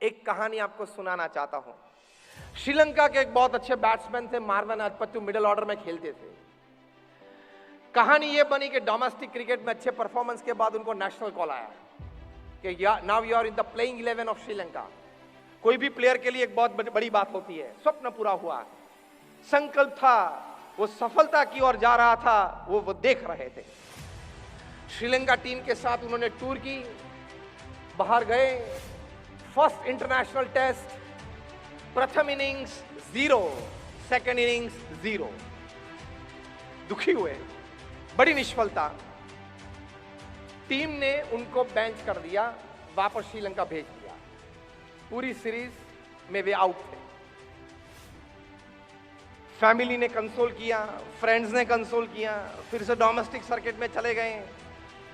एक कहानी आपको सुनाना चाहता हूं। श्रीलंका के एक बहुत अच्छे बैट्समैन थे, मार्वन अटपट्टू, मिडिल ऑर्डर में खेलते थे। कहानी यह बनी कि डोमेस्टिक क्रिकेट में अच्छे परफॉर्मेंस के बाद उनको नेशनल कॉल आया कि now you are in the playing 11 of Sri Lanka. कोई भी प्लेयर के लिए एक बहुत बड़ी बात होती है। स्वप्न पूरा हुआ, संकल्प था, वो सफलता की ओर जा रहा था, वो देख रहे थे। श्रीलंका टीम के साथ उन्होंने टूर की, बाहर गए। फर्स्ट इंटरनेशनल टेस्ट, प्रथम इनिंग्स 0, सेकंड इनिंग्स 0। दुखी हुए, बड़ी निष्फलता। टीम ने उनको बेंच कर दिया, वापस श्रीलंका भेज दिया। पूरी सीरीज में वे आउट थे। फैमिली ने कंसोल किया, फ्रेंड्स ने कंसोल किया, फिर से डोमेस्टिक सर्किट में चले गए।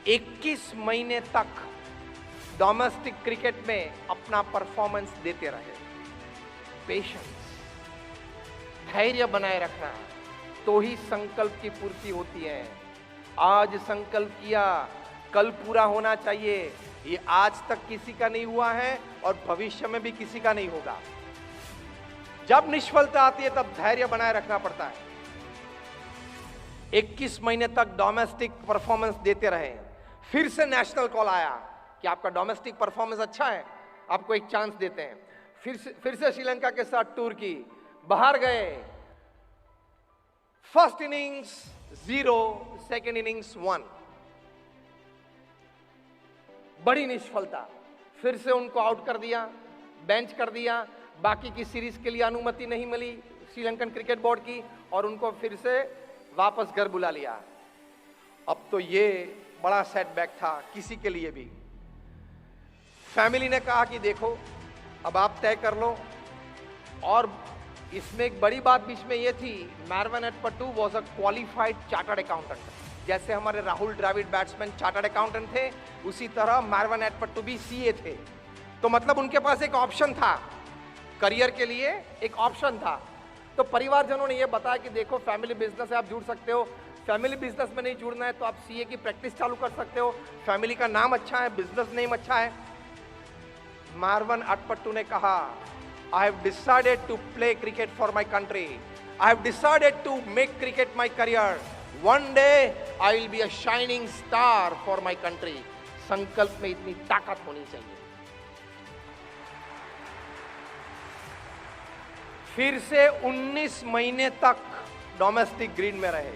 21 महीने तक डोमेस्टिक क्रिकेट में अपना परफॉर्मेंस देते रहे। पेशेंस, धैर्य बनाए रखना, तो ही संकल्प की पूर्ति होती है। आज संकल्प किया, कल पूरा होना चाहिए। ये आज तक किसी का नहीं हुआ है और भविष्य में भी किसी का नहीं होगा। जब निष्फलता आती है तब धैर्य बनाए रखना पड़ता है। 21 महीने तक डोमेस्टिक परफॉर्मेंस देते रहे। फिर से नेशनल कॉल आया कि आपका डोमेस्टिक परफॉर्मेंस अच्छा है, आपको एक चांस देते हैं। फिर से श्रीलंका के साथ टूर की, बाहर गए। First innings 0, second innings 1। बड़ी निष्फलता। फिर से उनको आउट कर दिया, बेंच कर दिया। बाकी की सीरीज के लिए अनुमति नहीं मिली श्रीलंकन क्रिकेट बोर्ड की और उनको फिर से वापस घर बुला लिया। अब तो ये बड़ा सेटबैक था किसी के लिए भी। फैमिली ने कहा कि देखो, अब आप तय कर लो। और इसमें एक बड़ी बात बीच में ये थी, Marvan Atapattu was a qualified chartered accountant. जैसे हमारे Rahul Dravid batsman chartered accountant थे, उसी तरह मार्वन अटपट्टू भी सीए थे। तो मतलब उनके पास एक ऑप्शन था, करियर के लिए एक ऑप्शन था। तो परिवारजनों ने यह बताया कि देखो, फैमिली बिजनेस है, आप जुड़ सकते हो। फैमिली बिजनेस में नहीं जुड़ना है तो आप सीए की प्रैक्टिस चालू कर सकते हो। फैमिली का नाम अच्छा है, बिजनेस नेम अच्छा है। मार्वन अटपट्टू ने कहा, I have decided to play cricket for my country. I have decided to make cricket my career. One day I will be a shining star for my country. संकल्प में इतनी ताकत होनी चाहिए। फिर से 19 महीने तक डोमेस्टिक ग्रीन में रहे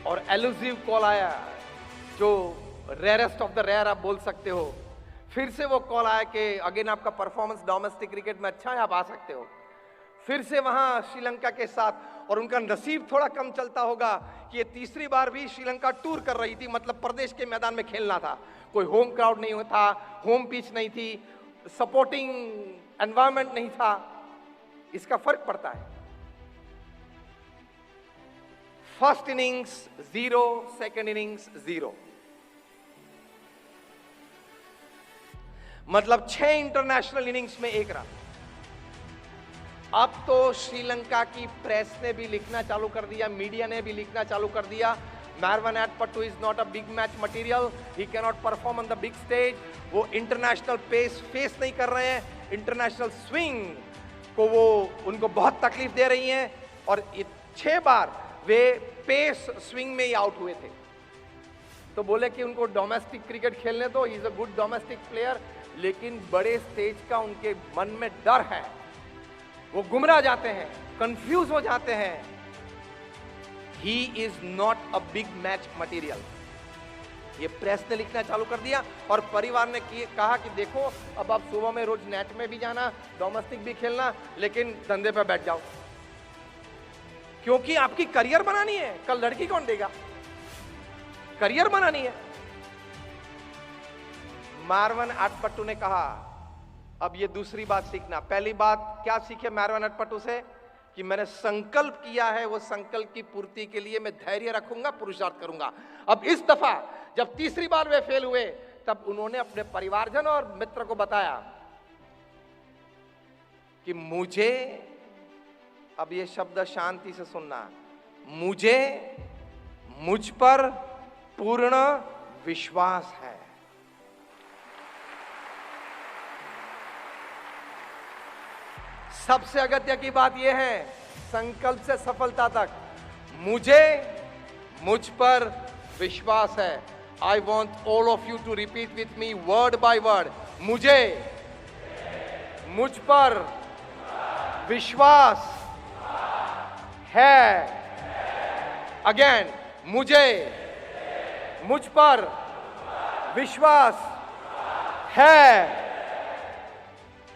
और एलुसिव कॉल आया, जो रेयरेस्ट ऑफ द रेयर आप बोल सकते हो। फिर से वो कॉल आया कि अगेन आपका परफॉर्मेंस डोमेस्टिक क्रिकेट में अच्छा है, आप आ सकते हो। फिर से वहां श्रीलंका के साथ, और उनका नसीब थोड़ा कम चलता होगा कि ये तीसरी बार भी श्रीलंका टूर कर रही थी, मतलब प्रदेश के मैदान में खेलना था। कोई होम क्राउड नहीं था, होम पिच नहीं थी, सपोर्टिंग एनवायरनमेंट नहीं था। इसका फर्क पड़ता है। फर्स्ट इनिंग्स 0, सेकेंड इनिंग्स 0, मतलब 6 इंटरनेशनल इनिंग्स में 1 रन। अब तो श्रीलंका की प्रेस ने भी लिखना चालू कर दिया, मीडिया ने भी लिखना चालू कर दिया, Marvan Atapattu is not a big match material, he can not perform on the big stage. वो इंटरनेशनल पेस फेस नहीं कर रहे हैं, इंटरनेशनल स्विंग को वो उनको बहुत तकलीफ दे रही हैं। और 6 बार वे पेस स्विंग में ही आउट हुए थे। तो बोले कि उनको डोमेस्टिक क्रिकेट खेलने दो, he is a good domestic player, लेकिन बड़े स्टेज का उनके मन में डर है। वो गुमराह जाते हैं, कंफ्यूज हो जाते हैं। He is not a big match material, ये प्रेस ने लिखना चालू कर दिया। और परिवार ने कहा कि देखो, अब आप सुबह में रोज नेट में भी जाना, डोमेस्टिक भी खेलना, लेकिन धंधे पे बैठ जाओ, क्योंकि आपकी करियर बनानी है। कल लड़की कौन देगा, करियर बनानी है। मार्वन अटपट्टू ने कहा, अब ये दूसरी बात सीखना। पहली बात क्या सीखे मार्वन अटपट्टू से, कि मैंने संकल्प किया है, वो संकल्प की पूर्ति के लिए मैं धैर्य रखूंगा, पुरुषार्थ करूंगा। अब इस दफा जब तीसरी बार वे फेल हुए, तब उन्होंने अपने परिवारजन और मित्र को बताया कि मुझे, अब ये शब्द शांति से सुनना, मुझे मुझ पर पूर्ण विश्वास है। सबसे अगत्य की बात यह है, संकल्प से सफलता तक मुझ पर विश्वास है। I want all of you to repeat with me word by word. मुझ पर विश्वास है। अगेन, मुझ पर विश्वास है।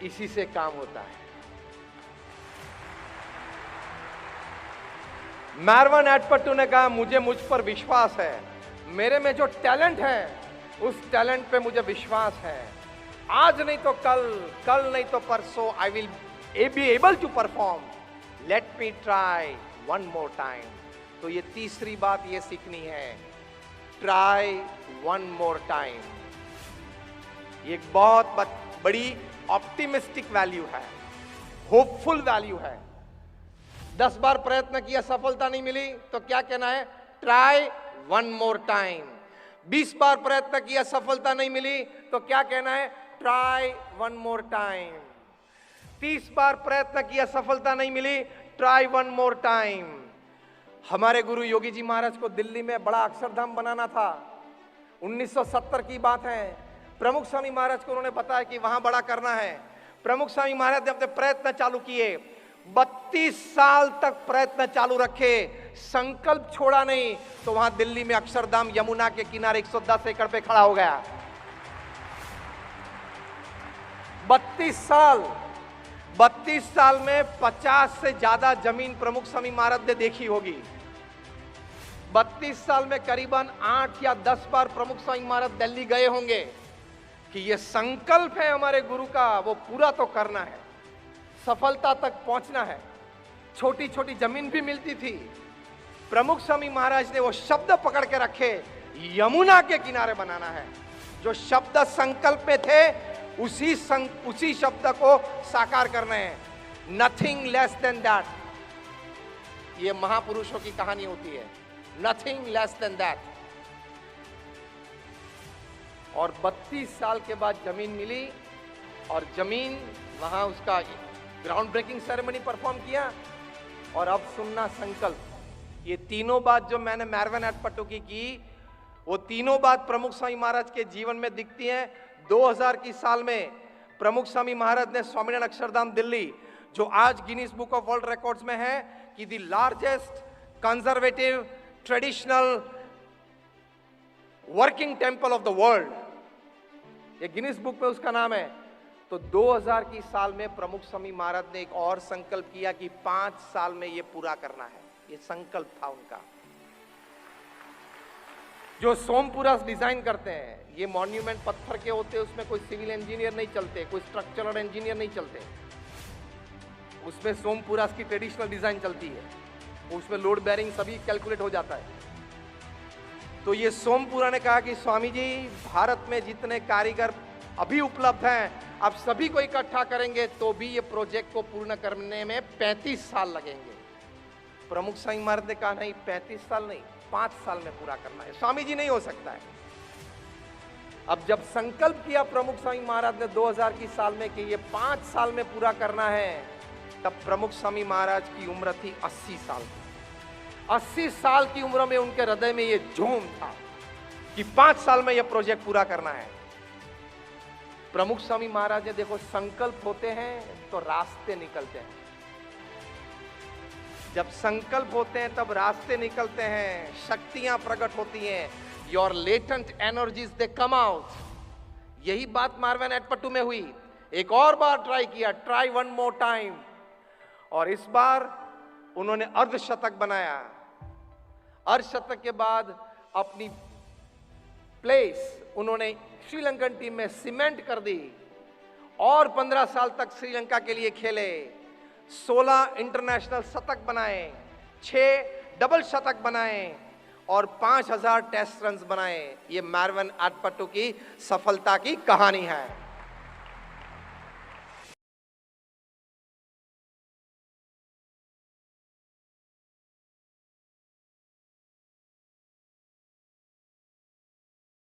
इसी से काम होता है। मार्वन एडपट्टू ने कहा, मुझ पर विश्वास है, मेरे में जो टैलेंट है उस टैलेंट पे मुझे विश्वास है। आज नहीं तो कल नहीं तो परसों I will be able to perform. Let me try one more time. तो ये तीसरी बात ये सीखनी है, ट्राई वन मोर टाइम। ये एक बहुत बड़ी ऑप्टिमिस्टिक वैल्यू है, होपफुल वैल्यू है। 10 बार प्रयत्न किया, सफलता नहीं मिली, तो क्या कहना है? Try one more time. 20 बार प्रयत्न किया, सफलता नहीं मिली, तो क्या कहना है? Try one more time. 30 बार प्रयत्न किया, सफलता नहीं मिली, ट्राई वन मोर टाइम। हमारे गुरु योगी जी महाराज को दिल्ली में बड़ा अक्षरधाम बनाना था। 1970 की बात है। प्रमुख स्वामी महाराज को उन्होंने बताया कि वहां बड़ा करना है। प्रमुख स्वामी महाराज ने अपने प्रयत्न चालू किए, 32 साल तक प्रयत्न चालू रखे, संकल्प छोड़ा नहीं, तो वहां दिल्ली में अक्षरधाम यमुना के किनारे 110 एकड़ पे खड़ा हो गया। 32 साल में 50 से ज्यादा जमीन प्रमुख स्वामी महाराज ने देखी होगी। 32 साल में करीबन 8 या 10 बार प्रमुख स्वामी महाराज दिल्ली गए होंगे कि ये संकल्प है हमारे गुरु का, वो पूरा तो करना है, सफलता तक पहुंचना है। छोटी छोटी जमीन भी मिलती थी। प्रमुख स्वामी महाराज ने वो शब्द पकड़ के रखे, यमुना के किनारे बनाना है। जो शब्द संकल्प में थे उसी शब्द को साकार करना है। Nothing less than that. ये महापुरुषों की कहानी होती है, नथिंग लेस देन दैट। और 32 साल के बाद जमीन मिली और जमीन वहां उसका ग्राउंड ब्रेकिंग सेरेमनी परफॉर्म किया। और अब सुनना संकल्प। ये तीनों बात जो मैंने मार्वन एडपट्टू की वो तीनों बात प्रमुख स्वामी महाराज के जीवन में दिखती हैं। 2000 की साल में प्रमुख स्वामी महाराज ने स्वामीनारायण अक्षरधाम दिल्ली, जो आज Guinness book of world records में है कि the largest conservative traditional working temple of the world, ये गिनीज बुक में उसका नाम है। तो 2000 की साल में प्रमुख स्वामी महाराज ने एक और संकल्प किया कि 5 साल में ये पूरा करना है। ये संकल्प था उनका। जो सोमपुरा डिजाइन करते हैं, ये मॉन्यूमेंट पत्थर के होते हैं, उसमें कोई सिविल इंजीनियर नहीं चलते, कोई स्ट्रक्चरल इंजीनियर नहीं चलते। उसमें सोमपुरा की ट्रेडिशनल डिजाइन चलती है, उसमें लोड बेरिंग सभी कैलकुलेट हो जाता है। तो ये सोमपुरा ने कहा कि स्वामी जी, भारत में जितने कारीगर अभी उपलब्ध हैं, आप सभी को इकट्ठा करेंगे तो भी ये प्रोजेक्ट को पूर्ण करने में 35 साल लगेंगे। प्रमुख स्वामी महाराज ने कहा, नहीं 35 साल नहीं, 5 साल में पूरा करना है। स्वामी जी, नहीं हो सकता है। अब जब संकल्प किया प्रमुख स्वामी महाराज ने 2000 की साल में कि ये 5 साल में पूरा करना है, तब प्रमुख स्वामी महाराज की उम्र थी 80 साल की। 80 साल की उम्र में उनके हृदय में ये जोम था कि 5 साल में यह प्रोजेक्ट पूरा करना है। प्रमुख स्वामी महाराज ने, देखो, संकल्प होते हैं तो रास्ते निकलते हैं। जब संकल्प होते हैं तब रास्ते निकलते हैं, शक्तियां प्रकट होती हैं। Your latent energies they come out. यही बात मार्वन एडपट्टू में हुई। एक और बार ट्राई किया, ट्राई वन मोर टाइम, और इस बार उन्होंने अर्धशतक बनाया। अर्धशतक के बाद अपनी प्लेस उन्होंने श्रीलंकन टीम में सीमेंट कर दी और 15 साल तक श्रीलंका के लिए खेले। 16 इंटरनेशनल शतक बनाए, 6 डबल शतक बनाए और 5000 टेस्ट रन्स बनाए। ये मार्वन एडपट्टू की सफलता की कहानी है।